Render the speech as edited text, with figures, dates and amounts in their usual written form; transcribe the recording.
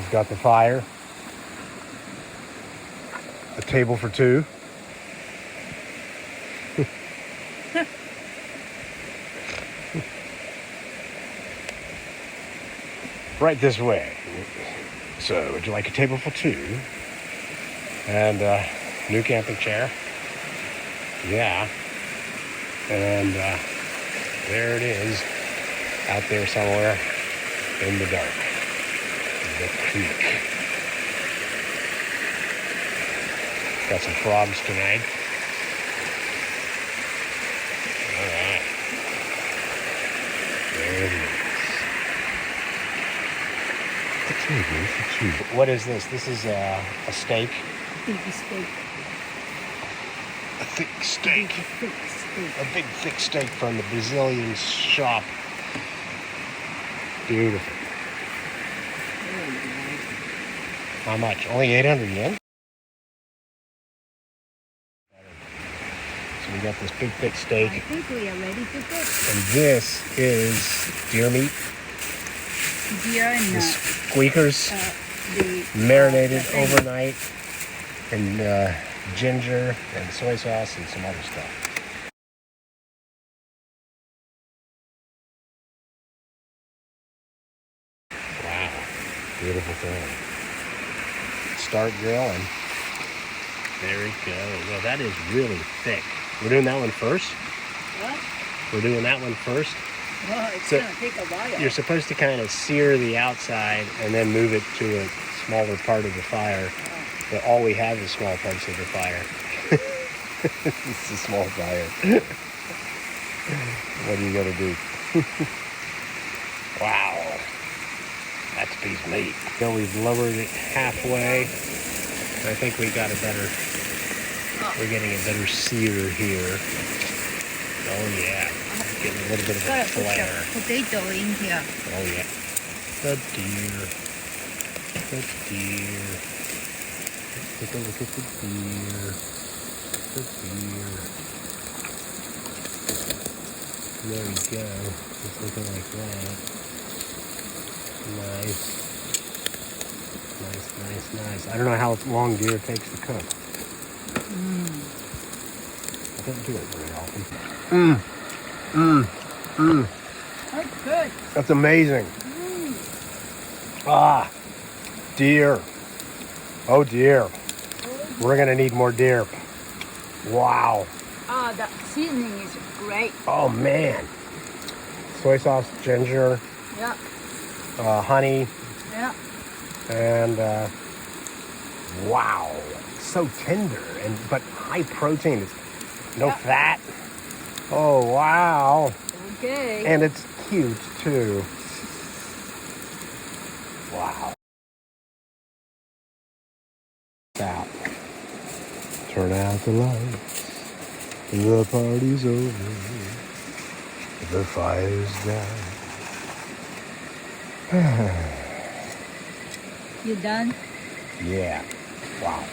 We've got the fire. A table for two. Right this way. So, would you like a table for two? And new camping chair. Yeah. And there it is, out there somewhere in the dark. The creek. Got some frogs tonight. All right. There it is. What is this? This is a steak. Big steak. A thick steak. A big thick steak from the Brazilian shop. Beautiful. How much? Only 800 yen? So we got this big thick steak. I think we are ready to cook. And this is deer meat. Deer and The squeakers. Marinated overnight in ginger and soy sauce and some other stuff. Wow, beautiful thing. Start grilling. There it goes. Well, that is really thick. We're doing that one first? What? We're doing that one first? Well, it's So, going to take a while. You're supposed to kind of sear the outside and then move it to a smaller part of the fire. But all we have is small parts of the fire. It's a small fire. What are you going to do? Wow. That's a piece of meat. So we've lowered it halfway. I think we got a better, we're getting a better sear here. Oh yeah. Getting a little bit of a Gotta put flare. the potato in here. Oh yeah. The deer. The deer. Let's take a look at the deer. The deer. There we go. Just looking like that. Nice. Nice. I don't know how long deer takes to cook. I don't do it very often. That's good. That's amazing. Ah, deer. Oh dear. We're gonna need more deer. Wow. The seasoning is great. Oh man. Soy sauce, ginger, Yeah. honey, Yeah. and wow, so tender but high protein. It's no fat. Oh wow. Okay. And it's cute too. Wow. Out. Turn out the lights. The party's over. The fire's down. You done? Yeah. Wow.